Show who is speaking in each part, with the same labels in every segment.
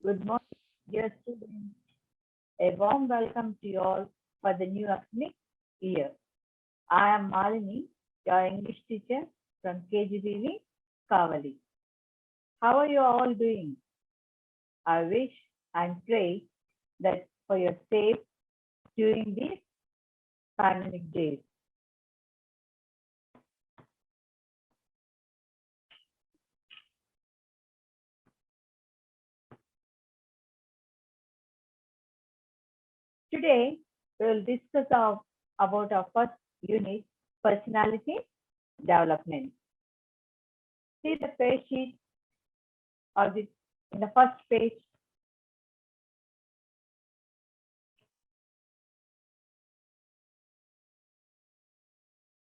Speaker 1: Good morning, dear students. A warm welcome to you all for the new academic year. I am Malini, your English teacher from KGBV, Kavali. How are you all doing? I wish and pray that for your safe during these pandemic days. Today, we will discuss about our first unit, personality development. See the page sheet or in the first page.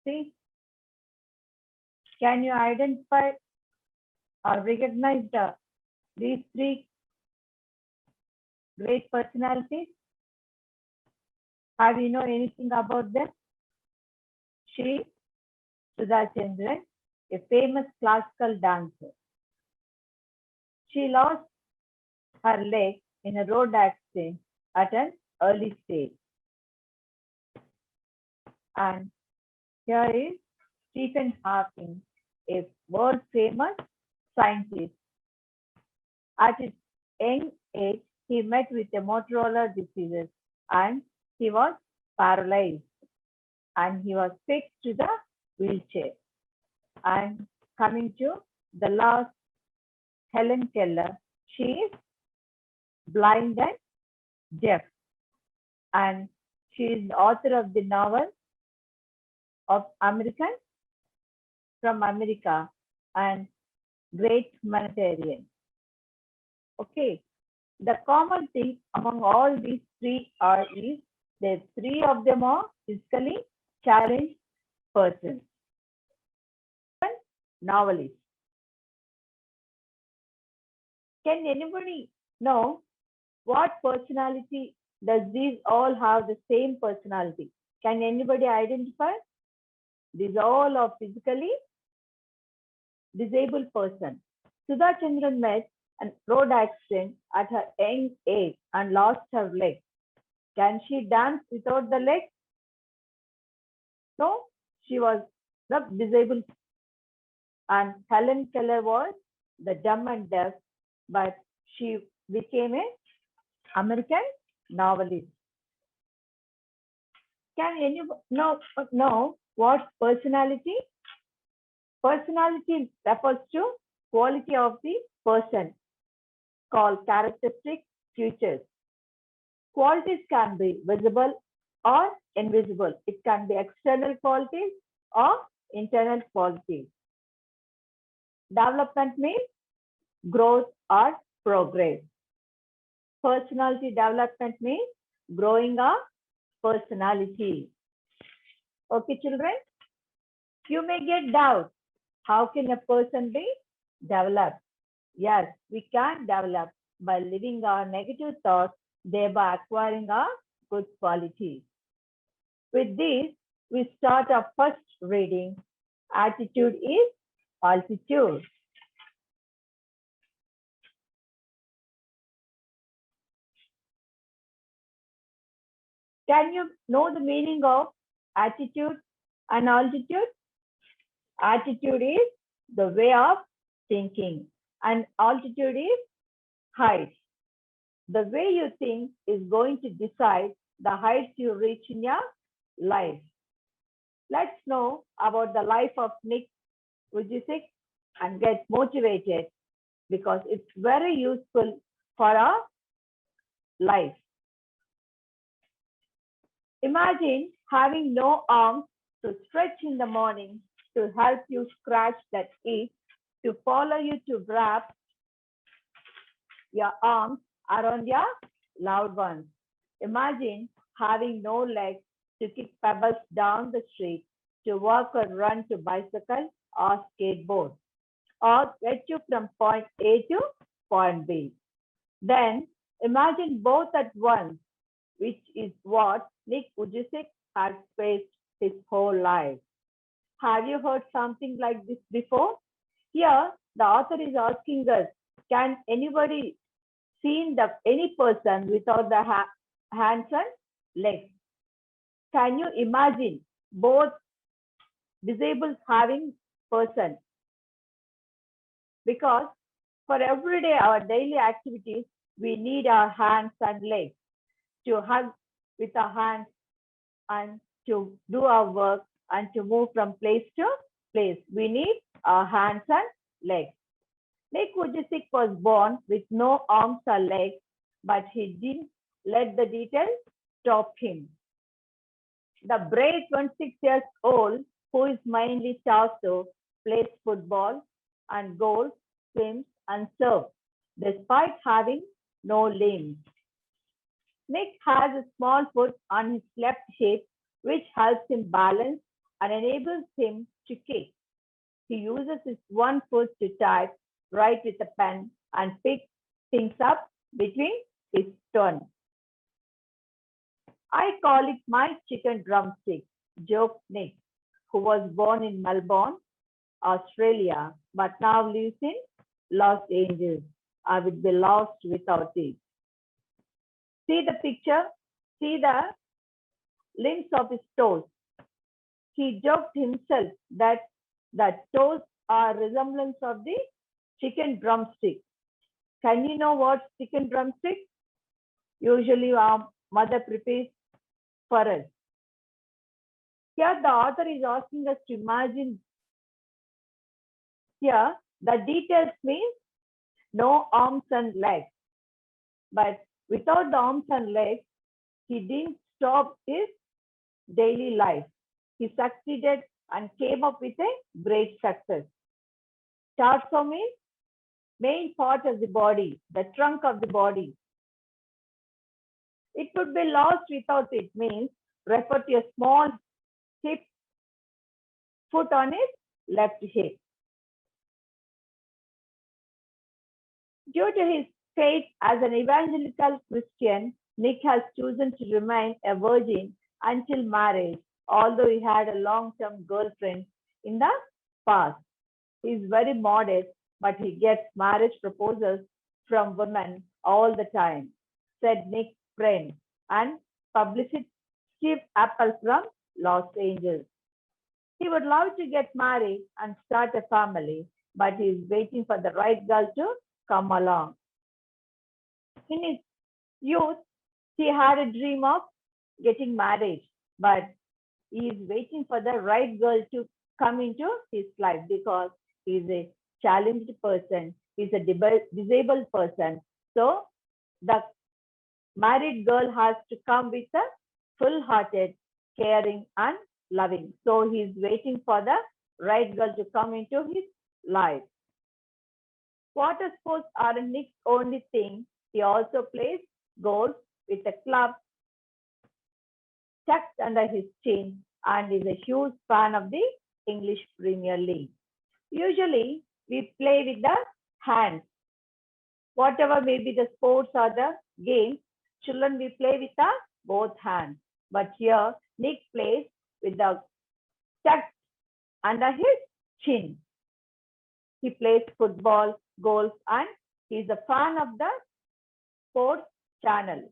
Speaker 1: See, can you identify or recognize these three great personalities? Have you know anything about them? She, Sudha Chandran, a famous classical dancer. She lost her leg in a road accident at an early stage. And here is Stephen Hawking, a world famous scientist. At his young age, he met with a Motorola disease and he was paralyzed and he was fixed to the wheelchair. And coming to the last, Helen Keller, she is blind and deaf and she is the author of the novel of American from America and great humanitarian. Okay, the common thing among all these three is that three of them are physically challenged persons. Novelist. Can anybody know what personality does these all have the same personality? Can anybody identify? These all are physically disabled person. Sudha Chandran met a road accident at her young age and lost her leg. Can she dance without the leg? No, she was the disabled. And Helen Keller was the dumb and deaf, but she became an American novelist. Can anyone know what personality? Personality refers to quality of the person called characteristic features. Qualities can be visible or invisible. It can be external qualities or internal qualities. Development means growth or progress. Personality development means growing a personality. Okay, children? You may get doubt. How can a person be developed? Yes, we can develop by living our negative thoughts, thereby acquiring our good qualities. With this, we start our first reading. Attitude is altitude. Can you know the meaning of attitude and altitude? Attitude is the way of thinking and altitude is height. The way you think is going to decide the heights you reach in your life. Let's know about the life of Nick Vujicic and get motivated because it's very useful for our life. Imagine having no arms to stretch in the morning to help you scratch that itch, to follow you to wrap your arms around your loved ones. Imagine having no legs to kick pebbles down the street, to walk or run to bicycle or skateboard, or get you from point A to point B. Then imagine both at once, which is what Nick Vujicic has faced his whole life. Have you heard something like this before? Here, the author is asking us, can anybody seen any person without the hands and legs? Can you imagine both disabled having person? Because for every day, our daily activities, we need our hands and legs to hug with our hands and to do our work and to move from place to place. We need our hands and legs. Nick Vujicic was born with no arms or legs, but he didn't let the details stop him. The brave 26 years old, who is mainly torso, plays football and goals, swims and surfs, despite having no limbs. Nick has a small foot on his left hip, which helps him balance and enables him to kick. He uses his one foot to type, write with a pen, and pick things up between his turns. I call it my chicken drumstick, joked Nick, who was born in Melbourne, Australia, but now lives in Los Angeles. I would be lost without it. See the picture? See the limbs of his toes. He joked himself that the toes are resemblance of the chicken drumstick. Can you know what chicken drumstick? Usually our mother prepares for us. Here the author is asking us to imagine. Here the details means no arms and legs. But without the arms and legs, he didn't stop his daily life. He succeeded and came up with a great success. Torso means main part of the body, the trunk of the body. It would be lost without it means refer to a small hip, foot on his left hip. Due to his faith as an evangelical Christian, Nick has chosen to remain a virgin until marriage, although he had a long-term girlfriend in the past. He is very modest, but he gets marriage proposals from women all the time, said Nick's friend and publicist Steve Apple from Los Angeles. He would love to get married and start a family, but he is waiting for the right girl to come along. In his youth, he had a dream of getting married, but he is waiting for the right girl to come into his life because he is a challenged person, he is a disabled person. So the married girl has to come with a full-hearted, caring and loving. So he is waiting for the right girl to come into his life. Water sports are Nick's only thing. He also plays golf with a club tucked under his chin and is a huge fan of the English Premier League. Usually, we play with the hands. Whatever may be the sports or the games, children we play with the both hands. But here, Nick plays with the tucked under his chin. He plays football, golf, and he's a fan of the sports channel.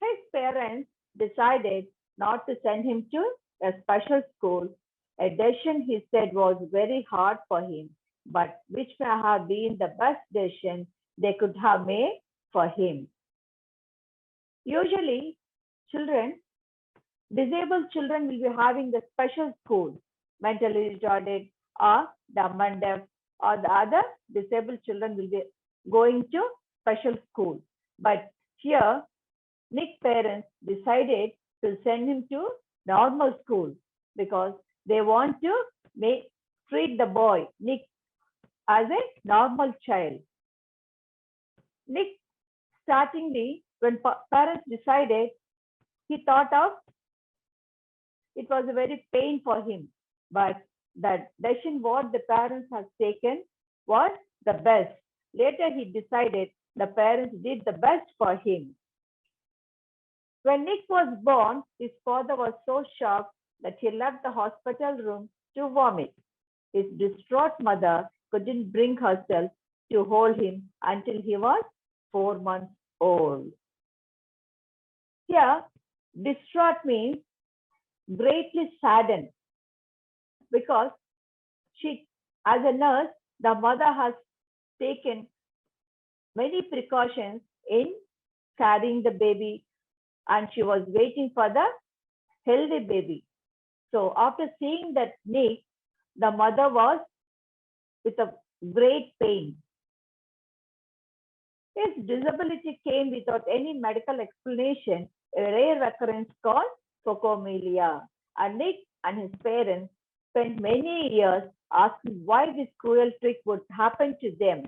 Speaker 1: His parents decided not to send him to a special school, a decision he said was very hard for him, but which may have been the best decision they could have made for him. Usually, disabled children will be having the special school, mentally retarded or dumb and deaf, or the other disabled children will be going to special school. But here, Nick's parents decided to send him to normal school because they want to treat the boy, Nick, as a normal child. Nick, startingly, when parents decided, he thought of it was a very pain for him, but the decision what the parents have taken was the best. Later, he decided the parents did the best for him. When Nick was born, his father was so shocked that he left the hospital room to vomit. His distraught mother couldn't bring herself to hold him until he was 4 months old. Here, distraught means greatly saddened because she, as a nurse, the mother has taken many precautions in carrying the baby and she was waiting for the healthy baby. So after seeing that Nick, the mother was with a great pain. His disability came without any medical explanation, a rare occurrence called phocomelia. And Nick and his parents spent many years asking why this cruel trick would happen to them.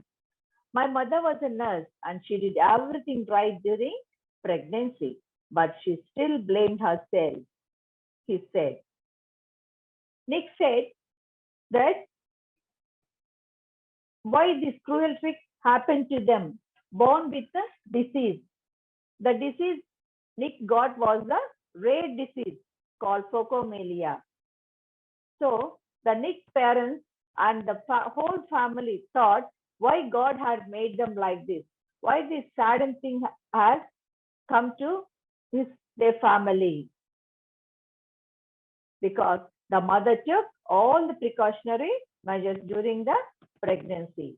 Speaker 1: My mother was a nurse and she did everything right during pregnancy, but she still blamed herself, he said. Nick said that why this cruel trick happened to them, born with a disease. The disease Nick got was a rare disease called phocomelia. So the Nick parents and the whole family thought why God had made them like this, why this saddened thing has come to their family. Because the mother took all the precautionary measures during the pregnancy.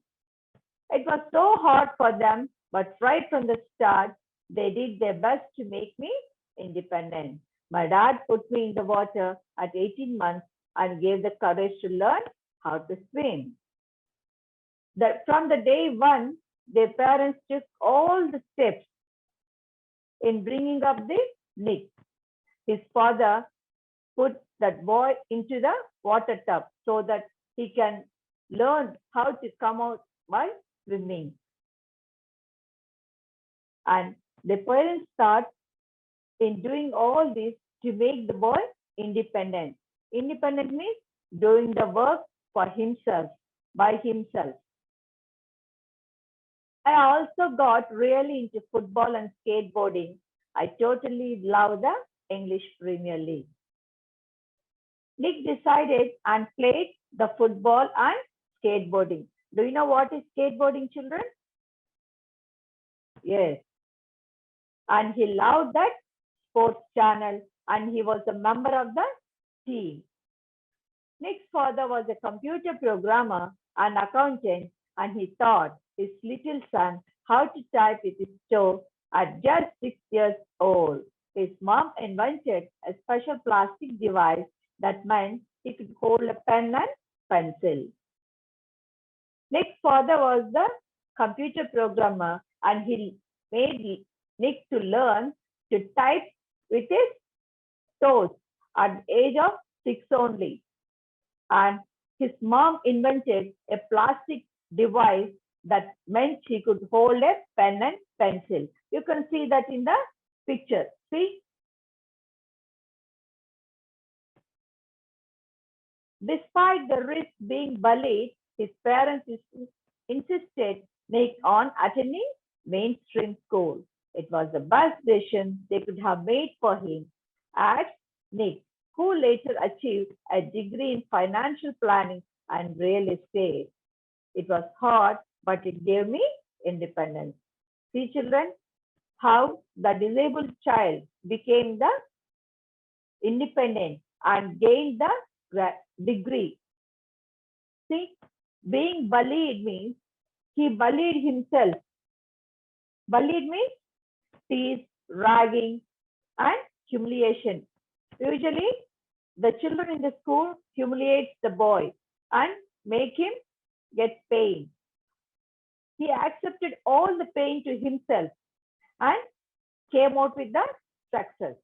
Speaker 1: It was so hard for them, but right from the start, they did their best to make me independent. My dad put me in the water at 18 months and gave the courage to learn how to swim. From the day one, their parents took all the steps in bringing up the Nick. His father put that boy into the water tub so that he can learn how to come out by swimming. And the parents start in doing all this to make the boy independent. Independent means doing the work for himself, by himself. I also got really into football and skateboarding. I totally love the English Premier League. Nick decided and played the football and skateboarding. Do you know what is skateboarding, children? Yes. And he loved that sports channel and he was a member of the team. Nick's father was a computer programmer and accountant, and he taught his little son how to type with his toe at just 6 years old. His mom invented a special plastic device that meant he could hold a pen and pencil. Nick's father was the computer programmer and he made Nick to learn to type with his toes at the age of 6 only. And his mom invented a plastic device that meant he could hold a pen and pencil. You can see that in the picture. See? Despite the risk being bullied, his parents insisted Nick on attending mainstream school. It was the best decision they could have made for him. At Nick, who later achieved a degree in financial planning and real estate. It was hard, but it gave me independence. See, children, how the disabled child became the independent and gained the degree. See, being bullied means he bullied himself. Bullied means tease, ragging, and humiliation. Usually, the children in the school humiliate the boy and make him get pain. He accepted all the pain to himself and came out with the success.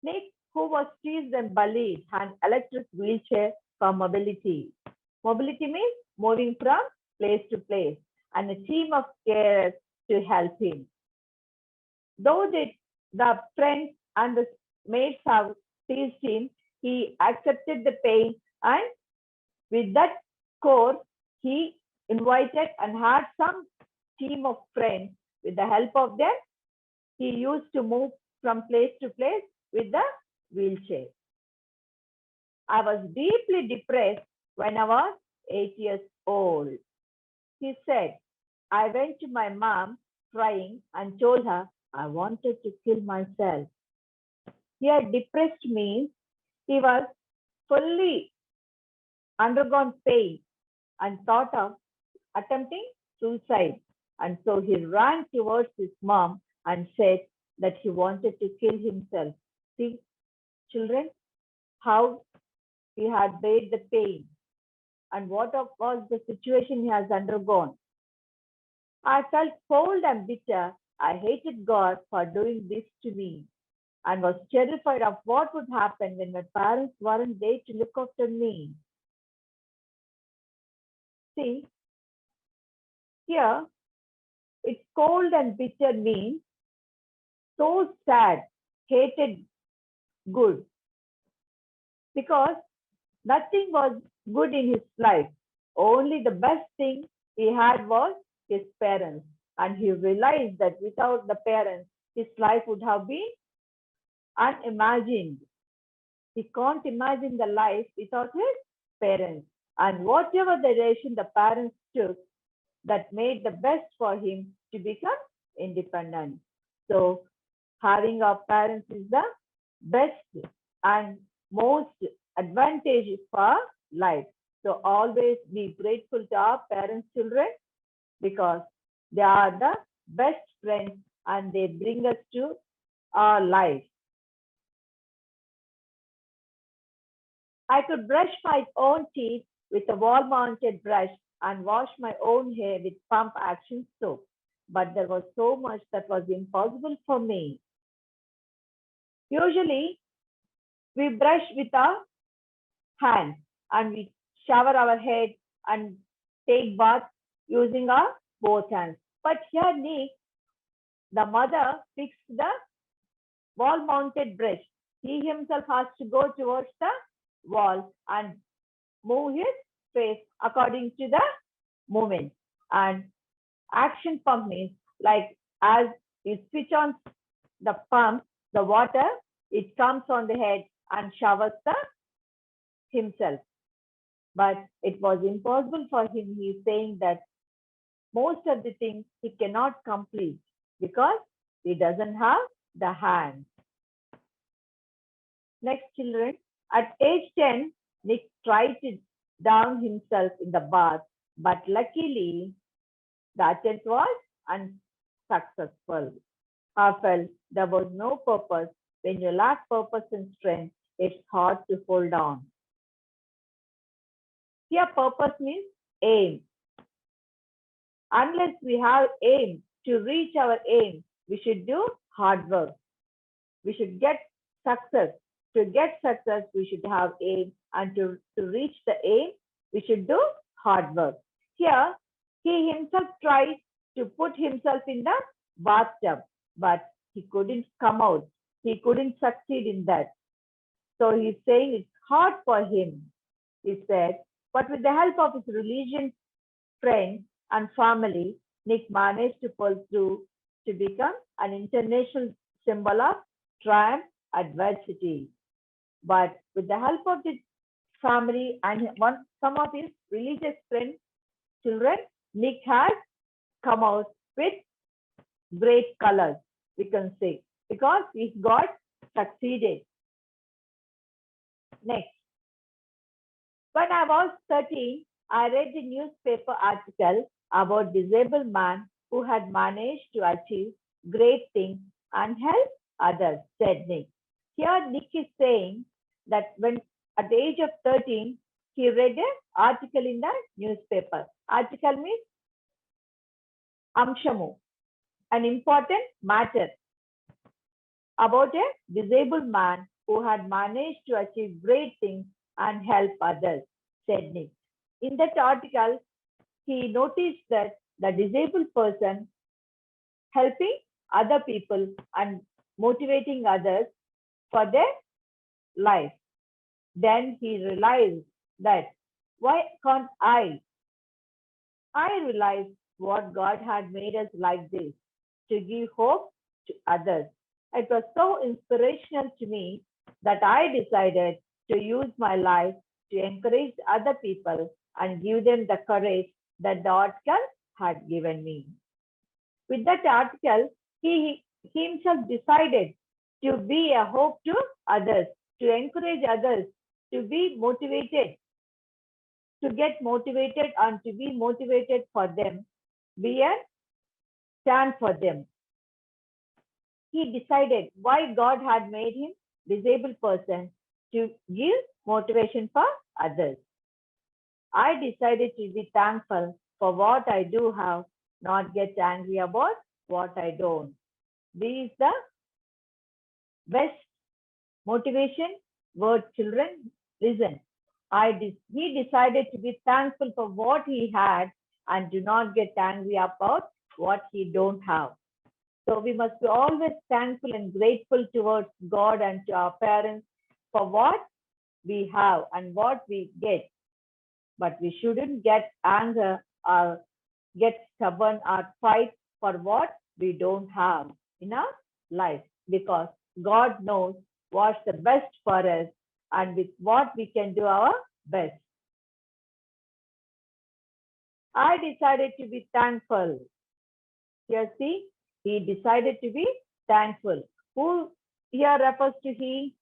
Speaker 1: Nick, who was teased and bullied, had an electric wheelchair for mobility. Mobility means moving from place to place, and a team of carers to help him. Though the friends and the mates have teased him, he accepted the pain, and with that course, he invited and had some team of friends. With the help of them, he used to move from place to place with the wheelchair. I was deeply depressed when I was 8 years old. He said, I went to my mom crying and told her I wanted to kill myself. Here, depressed means he was fully undergone pain and thought of attempting suicide. And so he ran towards his mom and said that he wanted to kill himself. See, children, how he had bear the pain and was the situation he has undergone. I felt cold and bitter. I hated God for doing this to me and was terrified of what would happen when my parents weren't there to look after me. See, here it's cold and bitter means so sad, hated good, because nothing was good in his life. Only the best thing he had was his parents. And he realized that without the parents, his life would have been unimagined. He can't imagine the life without his parents. And whatever the direction the parents took, that made the best for him to become independent. So having our parents is the best and most advantage for life. So always be grateful to our parents, children, because they are the best friends and they bring us to our life. I could brush my own teeth with a wall-mounted brush and wash my own hair with pump action soap. But there was so much that was impossible for me. Usually, we brush with our hands and we shower our head and take bath using our both hands. But here, Nick, the mother fixed the wall-mounted brush. He himself has to go towards the wall and move his face according to the movement. And action pump means like as you switch on the pump, the water, it comes on the head and showers the himself. But it was impossible for him. He's saying that most of the things he cannot complete because he doesn't have the hand. Next, children, at age 10, Nick tried to drown himself in the bath, but luckily the attempt was unsuccessful. I felt there was no purpose. When you lack purpose and strength, it's hard to hold on. Here, purpose means aim. Unless we have aim to reach our aim, we should do hard work. We should get success. To get success, we should have aim, and to reach the aim, we should do hard work. Here, he himself tried to put himself in the bathtub, but he couldn't come out. He couldn't succeed in that. So he's saying it's hard for him, he said, but with the help of his religion friends and family, Nick managed to pull through to become an international symbol of triumph adversity. But with the help of the family and some of his religious friends, children, Nick has come out with great colors, we can say, because he got succeeded. Next, when I was 13, I read a newspaper article about a disabled man who had managed to achieve great things and help others, said Nick. Here, Nick is saying that when at the age of 13, he read an article in the newspaper. Article means amshamu, an important matter about a disabled man who had managed to achieve great things and help others, said Nick. In that article, he noticed that the disabled person helping other people and motivating others for their life. Then he realized that why can't I? I realized what God had made us like this, to give hope to others. It was so inspirational to me that I decided to use my life to encourage other people and give them the courage that the article had given me. With that article, he himself decided to be a hope to others, to encourage others, to be motivated, to get motivated and to be motivated for them, be a stand for them. He decided why God had made him disabled person to give motivation for others. I decided to be thankful for what I do have, not get angry about what I don't. This is the best motivation word, children. Listen. He decided to be thankful for what he had and do not get angry about what he don't have. So we must be always thankful and grateful towards God and to our parents for what we have and what we get. But we shouldn't get anger or get stubborn or fight for what we don't have in our life, because God knows what's the best for us and with what we can do our best. I decided to be thankful. Here, see, he decided to be thankful. Who here refers to he?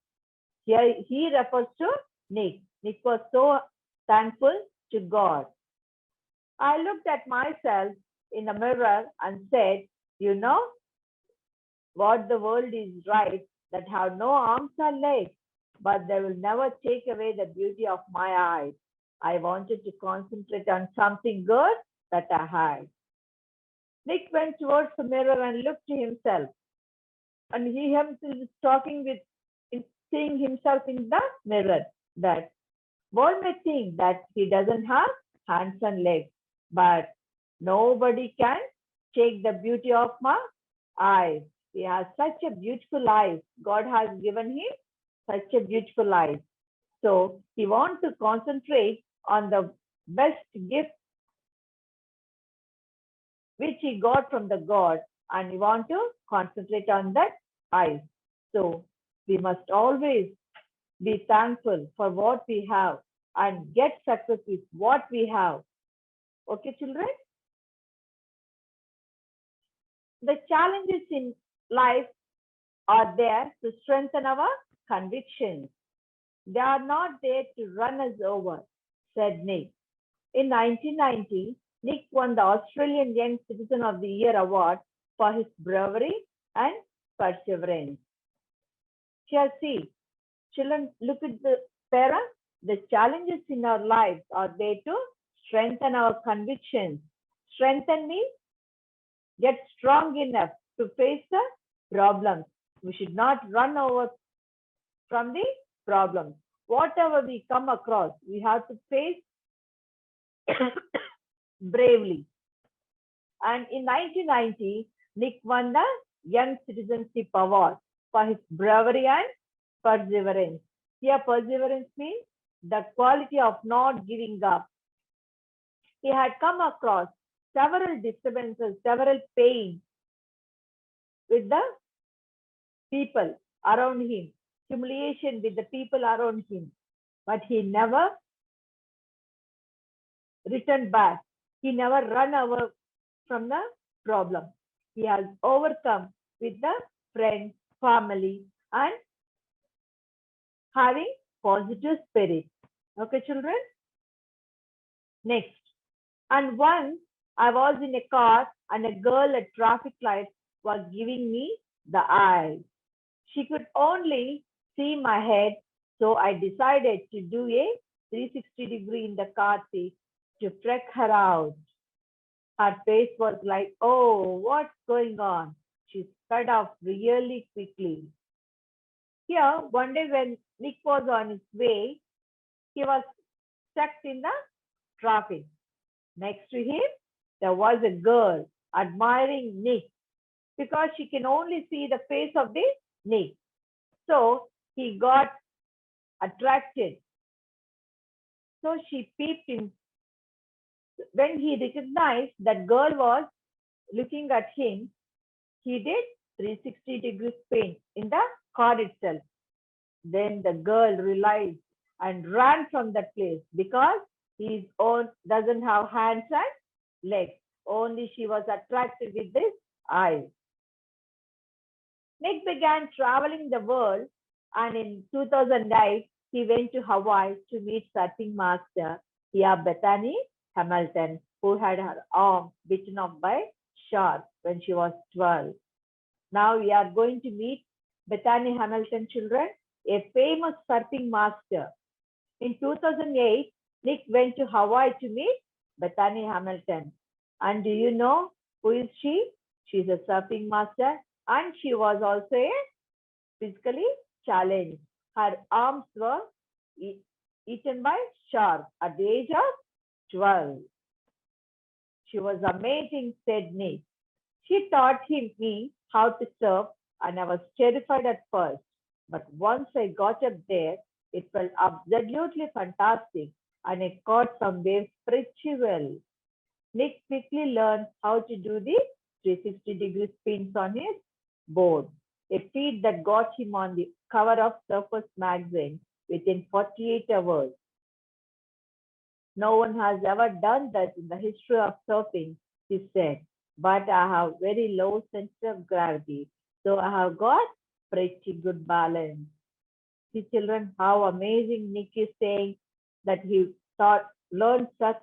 Speaker 1: Here he refers to Nick. Nick was so thankful to God. I looked at myself in the mirror and said, you know what, the world is right that have no arms or legs, but they will never take away the beauty of my eyes. I wanted to concentrate on something good that I had. Nick went towards the mirror and looked to himself. And he himself is talking with, seeing himself in the mirror, that one may think that he doesn't have hands and legs, but nobody can take the beauty of my eyes. He has such a beautiful eyes. God has given him such a beautiful eyes. So he wants to concentrate on the best gift which he got from the God, and he wants to concentrate on that eyes. So we must always be thankful for what we have and get success with what we have. Okay, children? The challenges in life are there to strengthen our convictions. They are not there to run us over, said Nick. In 1990, Nick won the Australian Young Citizen of the Year award for his bravery and perseverance. Here, see, children, look at the parents. The challenges in our lives are there to strengthen our convictions. Strengthen means get strong enough to face the problems. We should not run over from the problems. Whatever we come across, we have to face bravely. And in 1990, Nick won the Young Citizenship Award for his bravery and perseverance. Here, perseverance means the quality of not giving up. He had come across several disturbances, several pains with the people around him, humiliation with the people around him, but he never returned back. He never ran away from the problem. He has overcome with the friends, family, and having positive spirit. Okay, children? Next. And once I was in a car and a girl at traffic lights was giving me the eye. She could only see my head, so I decided to do a 360-degree in the car seat to freak her out. Her face was like, oh, what's going on? She sped off really quickly. Here, one day when Nick was on his way, he was stuck in the traffic. Next to him, there was a girl admiring Nick because she can only see the face of the Nick. So he got attracted. So she peeped in. When he recognized that girl was looking at him, he did 360-degree spin in the car itself. Then the girl realized and ran from that place because his own doesn't have hands and legs. Only she was attracted with his eyes. Nick began traveling the world, and in 2008, he went to Hawaii to meet surfing master Bethany Hamilton, who had her arm bitten off by shark when she was 12. Now we are going to meet Bethany Hamilton, children, a famous surfing master. In 2008, Nick went to Hawaii to meet Bethany Hamilton. And do you know who is she? She's a surfing master, and she was also a physically challenged. Her arms were eaten by sharks at the age of 12. She was amazing, said Nick. She taught me how to surf, and I was terrified at first. But once I got up there, it felt absolutely fantastic, and I caught some waves pretty well. Nick quickly learned how to do the 360-degree spins on his board, a feat that got him on the cover of Surfers magazine within 48 hours. No one has ever done that in the history of surfing, he said. But I have very low center of gravity, so I have got pretty good balance. See, children, how amazing Nick is saying that he learned such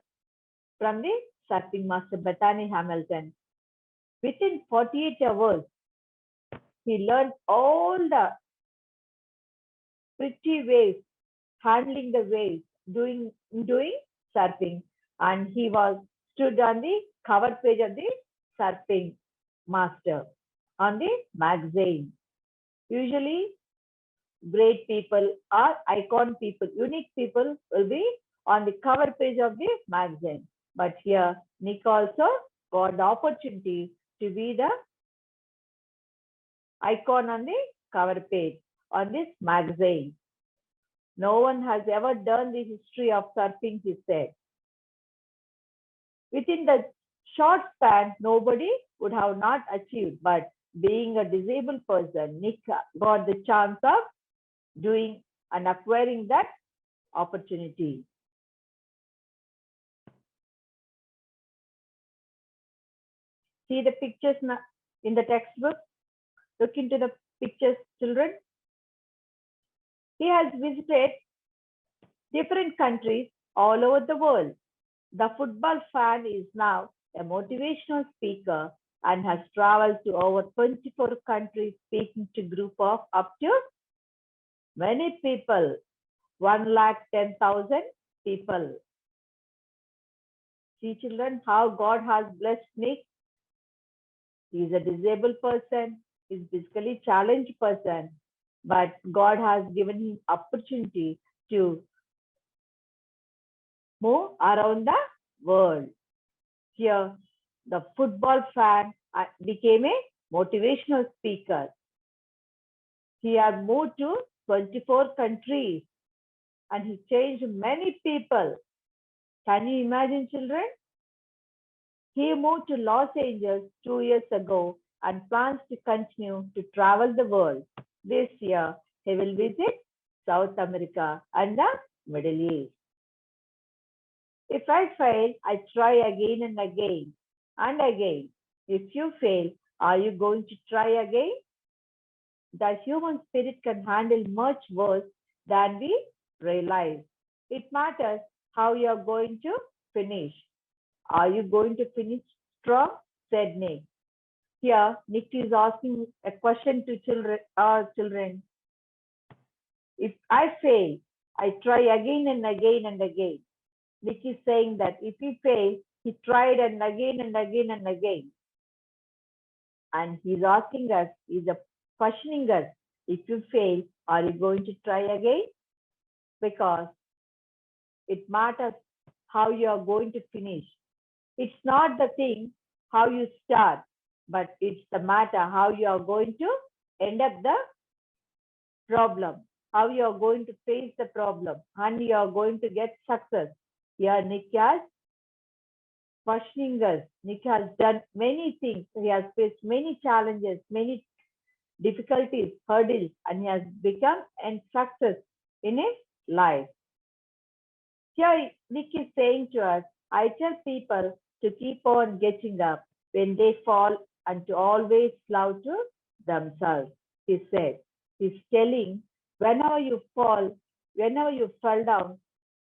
Speaker 1: from the surfing master Bethany Hamilton. Within 48 hours, he learned all the pretty ways, handling the waves, doing surfing, and he was stood on the cover page of the surfing master on the magazine. Usually, great people or icon people, unique people will be on the cover page of the magazine. But here, Nick also got the opportunity to be the icon on the cover page on this magazine. No one has ever done the history of surfing, he said. Within the short span, nobody would have not achieved, but being a disabled person, Nick got the chance of doing and acquiring that opportunity. See the pictures in the textbook. Look into the pictures, children. He has visited different countries all over the world. The football fan is now a motivational speaker and has traveled to over 24 countries speaking to group of up to many people, 110,000 people. See children, how God has blessed Nick. He is a disabled person, he is physically challenged person, but God has given him opportunity to move around the world. Here, the football fan became a motivational speaker. He has moved to 24 countries and he changed many people. Can you imagine, children? He moved to Los Angeles 2 years ago and plans to continue to travel the world. This year, he will visit South America and the Middle East. If I fail, I try again and again and again. If you fail, are you going to try again? The human spirit can handle much worse than we realize. It matters how you are going to finish. Are you going to finish strong? Said Nick. Here, Nick is asking a question to children. If I fail, I try again and again and again. Nick is saying that if he fails, he tried and again and again and again. And he's asking us, he's questioning us, if you fail, are you going to try again? Because it matters how you are going to finish. It's not the thing how you start, but it's the matter how you are going to end up the problem, how you are going to face the problem, and you are going to get success. Here, Nick has questioning us. Nick has done many things. He has faced many challenges, many difficulties, hurdles, and he has become a success in his life. Here, Nick is saying to us, I tell people to keep on getting up when they fall and to always love to themselves. He said, he's telling, whenever you fall down,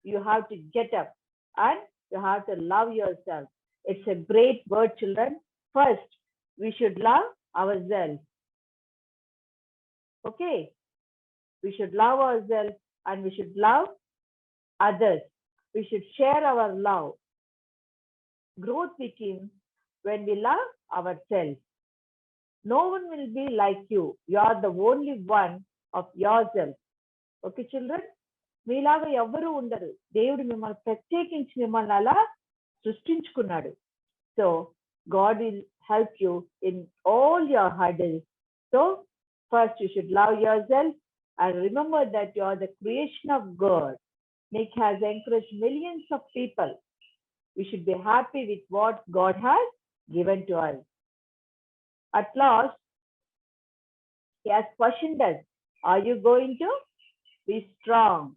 Speaker 1: you have to get up and you have to love yourself. It's a great word, children. First, we should love ourselves. Okay? We should love ourselves and we should love others. We should share our love. Growth begins when we love ourselves. No one will be like you. You are the only one of yourself. Okay, children? మీలాగా ఎవరు ఉండరు. దేవుడు మిమ్మల్ని ప్రత్యేకించి మిమ్మల్ని అలా సృష్టించుకున్నాడు. So God will help you in all your hurdles. So first you should love yourself and remember that you are the creation of God. Nick has encouraged millions of people. We should be happy with what God has given to us. At last, he has questioned us. Are you going to be strong?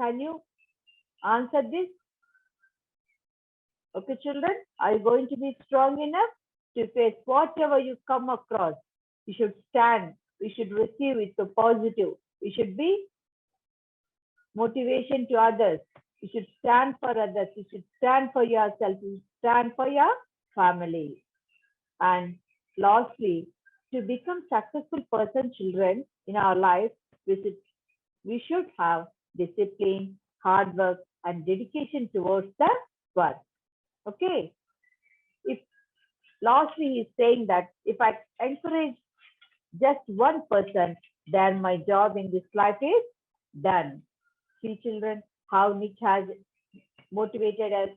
Speaker 1: Can you answer this? Okay, children, are you going to be strong enough to face whatever you come across? You should stand. We should receive it so positive. We should be motivation to others. You should stand for others. You should stand for yourself. You should stand for your family. And lastly, to become successful person, children, in our life, we should have discipline, hard work, and dedication towards the work. Okay. If lastly he's saying that if I encourage just one person, then my job in this life is done. See, children, how Nick has motivated us.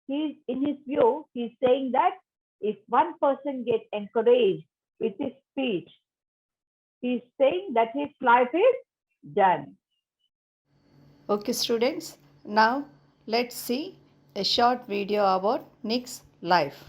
Speaker 1: In his view, he's saying that if one person gets encouraged with his speech, he's saying that his life is done.
Speaker 2: Okay, students, now let's see a short video about Nick's life.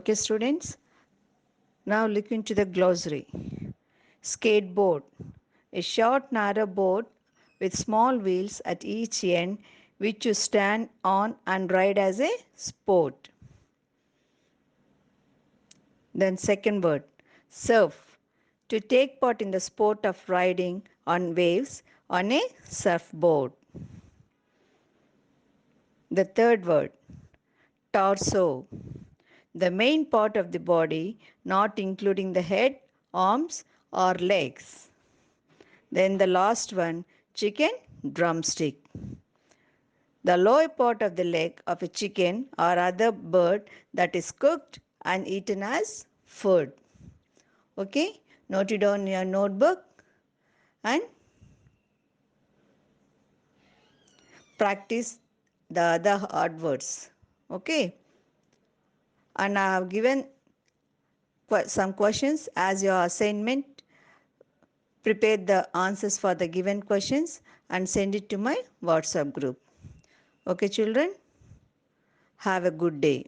Speaker 2: Okay, students? Now look into the glossary. Skateboard. A short narrow board with small wheels at each end which you stand on and ride as a sport. Then second word, surf. To take part in the sport of riding on waves on a surfboard. The third word, torso. The main part of the body, not including the head, arms, or legs. Then the last one, chicken drumstick. The lower part of the leg of a chicken or other bird that is cooked and eaten as food. Okay, note it down in your notebook and practice the other hard words. Okay, and I have given some questions as your assignment. Prepare the answers for the given questions and send it to my WhatsApp group. Okay, children, have a good day.